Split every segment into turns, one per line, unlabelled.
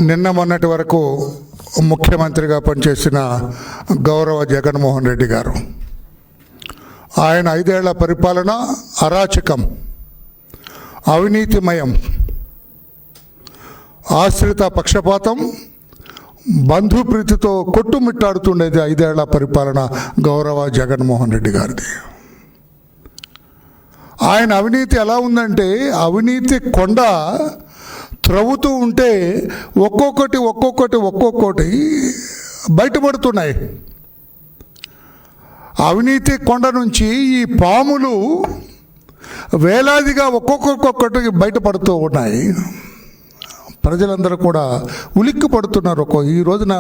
నిన్న మొన్నటి వరకు ముఖ్యమంత్రిగా పనిచేసిన గౌరవ జగన్మోహన్ రెడ్డి గారు, ఆయన 5 ఏళ్ల పరిపాలన అరాచకం, అవినీతిమయం, ఆశ్రిత పక్షపాతం, బంధుప్రీతితో కొట్టుమిట్టాడుతుండేది 5 ఏళ్ల పరిపాలన గౌరవ జగన్మోహన్ రెడ్డి గారిది. ఆయన అవినీతి ఎలా ఉందంటే, అవినీతి కొండ త్రవ్వుతూ ఉంటే ఒక్కొక్కటి బయటపడుతున్నాయి. అవినీతి కొండ నుంచి ఈ పాములు వేలాదిగా ఒక్కొక్కటి బయటపడుతూ ఉన్నాయి. ప్రజలందరూ కూడా ఉలిక్కి పడుతున్నారు. ఈ రోజున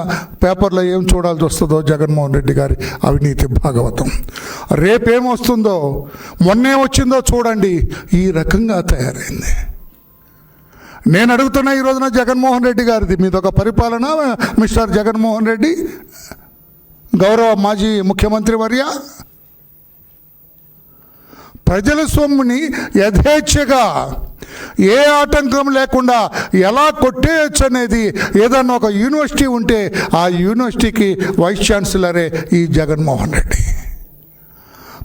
పేపర్లో ఏం చూడాల్సి వస్తుందో జగన్మోహన్ రెడ్డి గారి అవినీతి భాగవతం, రేపేమొస్తుందో, మొన్నే వచ్చిందో చూడండి. ఈ రకంగా తయారైంది. నేను అడుగుతున్నా ఈ రోజున జగన్మోహన్ రెడ్డి గారిది మీదొక పరిపాలన. మిస్టర్ జగన్మోహన్ రెడ్డి, గౌరవ మాజీ ముఖ్యమంత్రి వర్య, ప్రజల సొమ్ముని యథేచ్ఛగా ఏ ఆటంకం లేకుండా ఎలా కొట్టేయచ్చు అనేది ఏదన్నా ఒక యూనివర్సిటీ ఉంటే ఆ యూనివర్సిటీకి వైస్ ఛాన్సలరే ఈ జగన్మోహన్ రెడ్డి.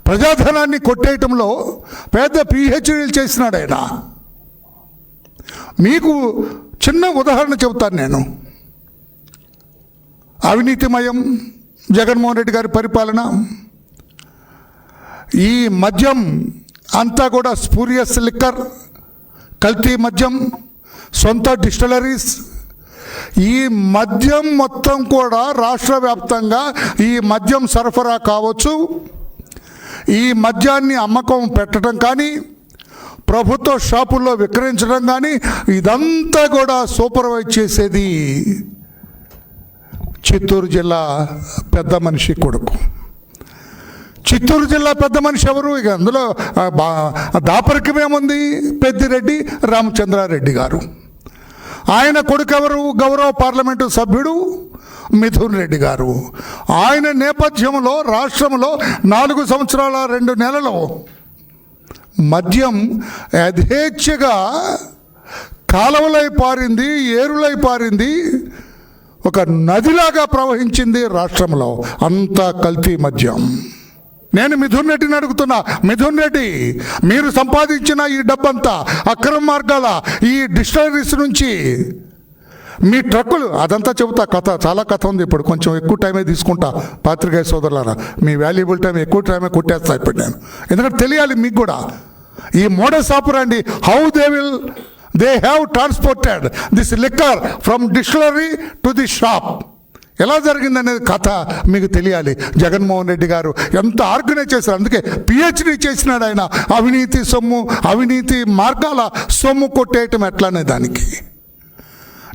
ప్రజాధనాన్ని కొట్టేయటంలో పెద్ద పిహెచ్డీలు చేసినాడు ఆయన. మీకు చిన్న ఉదాహరణ చెబుతాను నేను. అవినీతిమయం జగన్మోహన్ రెడ్డి గారి పరిపాలన. ఈ మద్యం అంతా కూడా స్పూరియస్ లిక్కర్, కల్తీ మద్యం, సొంత డిస్టిలరీస్. ఈ మద్యం మొత్తం కూడా రాష్ట్ర వ్యాప్తంగా ఈ మద్యం సరఫరా కావచ్చు, ఈ మద్యాన్ని అమ్మకం పెట్టడం కానీ, ప్రభుత్వ షాపుల్లో విక్రయించడం కానీ, ఇదంతా కూడా సూపర్వైజ్ చేసేది చిత్తూరు జిల్లా పెద్ద మనిషి కొడుకు. చిత్తూరు జిల్లా పెద్ద మనిషి ఎవరు? ఇక అందులో దాపరికమేముంది? పెద్దిరెడ్డి రామచంద్రారెడ్డి గారు. ఆయన కొడుకు ఎవరు? గౌరవ పార్లమెంటు సభ్యుడు మిథున్ రెడ్డి గారు. ఆయన నేపథ్యంలో రాష్ట్రంలో 4 సంవత్సరాల 2 నెలలు మద్యం యథేచ్ఛగా కాలువలై పారింది, ఏరులై పారింది, ఒక నదిలాగా ప్రవహించింది రాష్ట్రంలో. అంతా కల్తీ మద్యం. నేను మిథున్ రెడ్డిని అడుగుతున్నా, మిథున్ రెడ్డి, మీరు సంపాదించిన ఈ డబ్బంతా అక్రమ మార్గాల ఈ డిస్టిలరీస్ నుంచి మీ ట్రక్కులు, అదంతా చెబుతా, కథ చాలా కథ ఉంది. ఇప్పుడు కొంచెం ఎక్కువ టైమే తీసుకుంటా పాత్రికేయ సోదరులారా, మీ వాల్యుబుల్ టైం ఎక్కువ టైమే కొట్టేస్తా ఇప్పుడు నేను. ఎందుకంటే తెలియాలి మీకు కూడా ఈ modus ఆపరాండి, how they have transported this liquor from distillery to the shop. ఎలా జరిగిందనేది కథ మీకు తెలియాలి. జగన్మోహన్ రెడ్డి గారు ఎంత ఆర్గనైజ్ చేశారు. అందుకే పిహెచ్డీ చేసినాడు ఆయన. అవినీతి సొమ్ము, అవినీతి మార్గాల సొమ్ము కొట్టేయటం ఎట్లానే దానికి.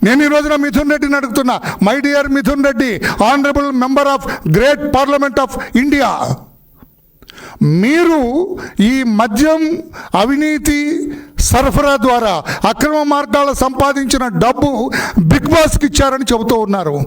నేను ఈ రోజున మిథున్ రెడ్డిని అడుగుతున్నా, my dear Mithun Reddy, honourable member of great parliament of India, మీరు ఈ మద్యం అవినీతి సరఫరా ద్వారా అక్రమ మార్గాల సంపాదించిన డబ్బు బిగ్ బాస్కి ఇచ్చారని చెబుతూ ఉన్నారు.